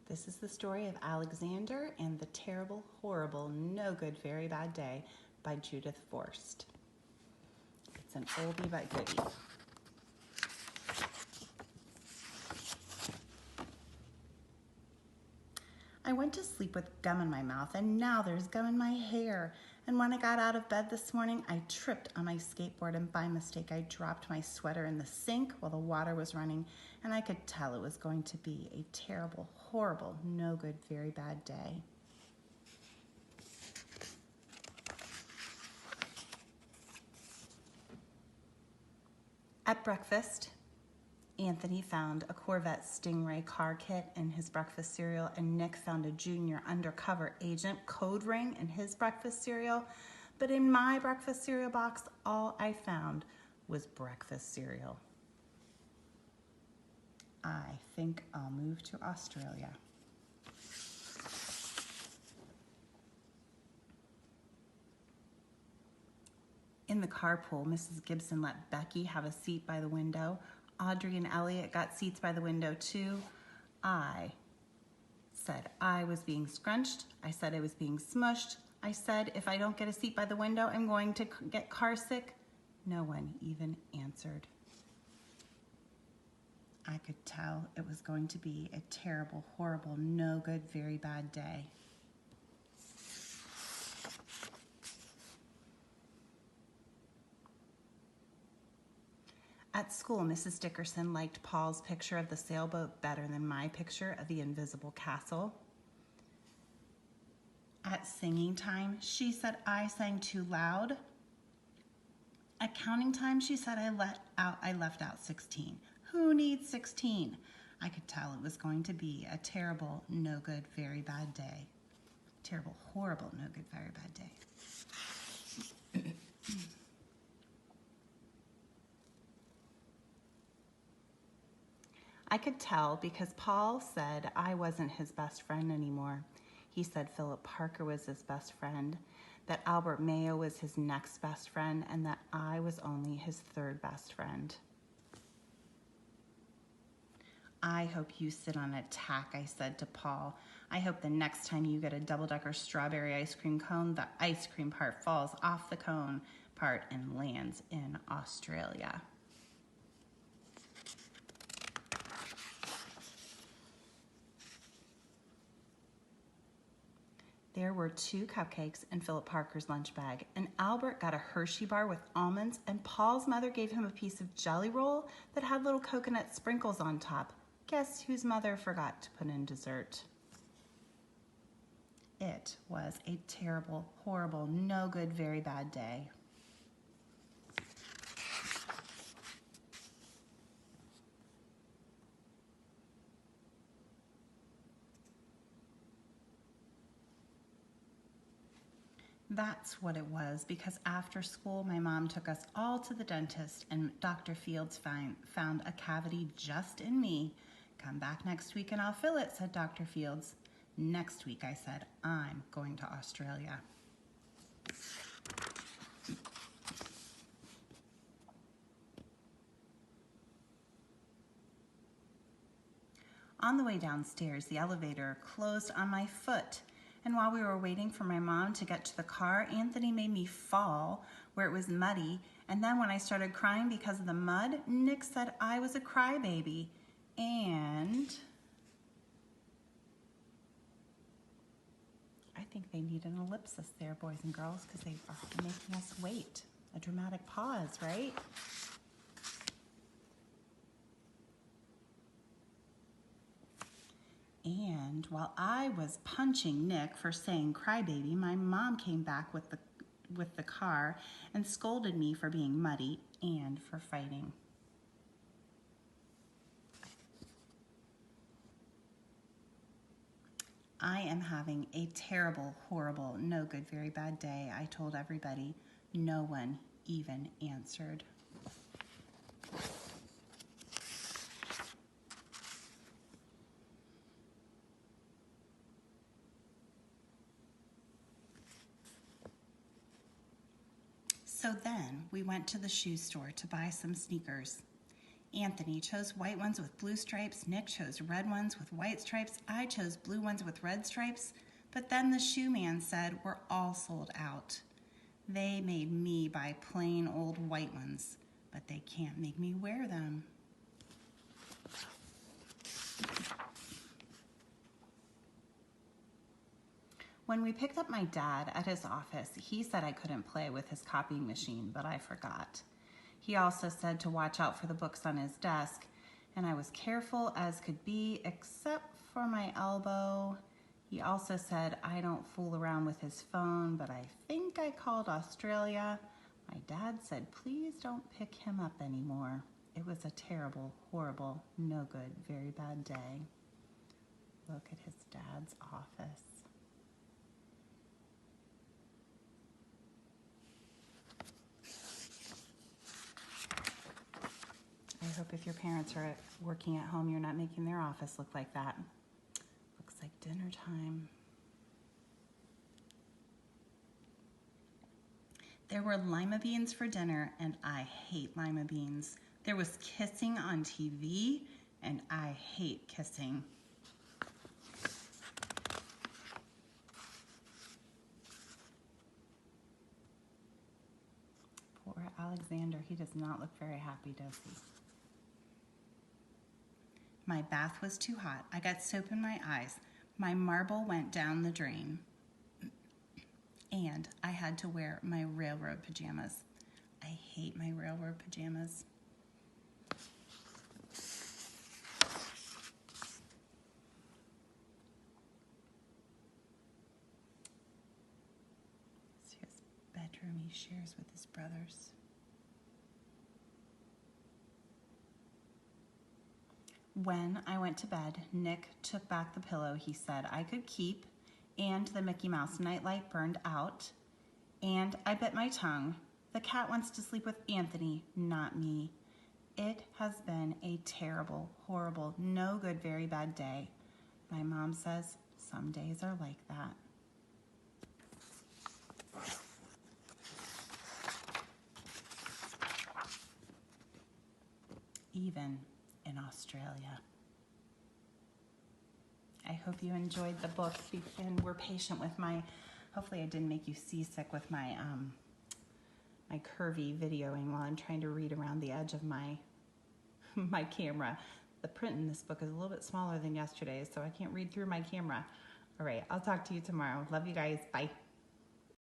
This is the story of Alexander and the Terrible, Horrible, No Good, Very Bad Day by Judith Forst. It's an oldie but goodie. I went to sleep with gum in my mouth, and now there's gum in my hair. And when I got out of bed this morning, I tripped on my skateboard, and by mistake, I dropped my sweater in the sink while the water was running, and I could tell it was going to be a terrible, horrible, no good, very bad day. At breakfast, Anthony found a Corvette Stingray car kit in his breakfast cereal, and Nick found a junior undercover agent code ring in his breakfast cereal. But in my breakfast cereal box, all I found was breakfast cereal. I think I'll move to Australia. In the carpool, Mrs. Gibson let Becky have a seat by the window. Audrey and Elliot got seats by the window too. I said I was being scrunched. I said I was being smushed. I said if I don't get a seat by the window, I'm going to get car sick. No one even answered. I could tell it was going to be a terrible, horrible, no good, very bad day. At school, Mrs. Dickerson liked Paul's picture of the sailboat better than my picture of the invisible castle. At singing time, she said I sang too loud. At counting time, she said I left out 16. Who needs 16? I could tell it was going to be a terrible, no good, very bad day. Terrible, horrible, no good, very bad day. I could tell because Paul said I wasn't his best friend anymore. He said Philip Parker was his best friend, that Albert Mayo was his next best friend, and that I was only his third best friend. I hope you sit on a tack, I said to Paul. I hope the next time you get a double-decker strawberry ice cream cone, the ice cream part falls off the cone part and lands in Australia. There were 2 cupcakes in Philip Parker's lunch bag, and Albert got a Hershey bar with almonds, and Paul's mother gave him a piece of jelly roll that had little coconut sprinkles on top. Guess whose mother forgot to put in dessert? It was a terrible, horrible, no good, very bad day. That's what it was, because after school, my mom took us all to the dentist, and Dr. Fields found a cavity just in me. Come back next week and I'll fill it, said Dr. Fields. Next week, I said, I'm going to Australia. On the way downstairs, the elevator closed on my foot. And while we were waiting for my mom to get to the car, Anthony made me fall where it was muddy. And then when I started crying because of the mud, Nick said I was a crybaby. And I think they need an ellipsis there, boys and girls, because they are making us wait. A dramatic pause, right? And while I was punching Nick for saying crybaby, my mom came back with the car and scolded me for being muddy and for fighting. I am having a terrible, horrible, no good, very bad day, I told everybody. No one even answered. So then we went to the shoe store to buy some sneakers. Anthony chose white ones with blue stripes. Nick chose red ones with white stripes. I chose blue ones with red stripes. But then the shoe man said we're all sold out. They made me buy plain old white ones, but they can't make me wear them. When we picked up my dad at his office, he said I couldn't play with his copying machine, but I forgot. He also said to watch out for the books on his desk, and I was careful as could be, except for my elbow. He also said I don't fool around with his phone, but I think I called Australia. My dad said, please don't pick him up anymore. It was a terrible, horrible, no good, very bad day. Look at his dad's office. I hope if your parents are working at home, you're not making their office look like that. Looks like dinner time. There were lima beans for dinner, and I hate lima beans. There was kissing on TV, and I hate kissing. Poor Alexander, he does not look very happy, does he? My bath was too hot. I got soap in my eyes. My marble went down the drain. And I had to wear my railroad pajamas. I hate my railroad pajamas. See his bedroom he shares with his brothers. When I went to bed, Nick took back the pillow he said I could keep, and the Mickey Mouse nightlight burned out, and I bit my tongue. The cat wants to sleep with Anthony, not me. It has been a terrible, horrible, no good, very bad day. My mom says some days are like that. Even in Australia. I hope you enjoyed the book and were patient with my, hopefully I didn't make you seasick with my my curvy videoing while I'm trying to read around the edge of my my camera. The print in this book is a little bit smaller than yesterday's, so I can't read through my camera. All right, I'll talk to you tomorrow. Love you guys. Bye.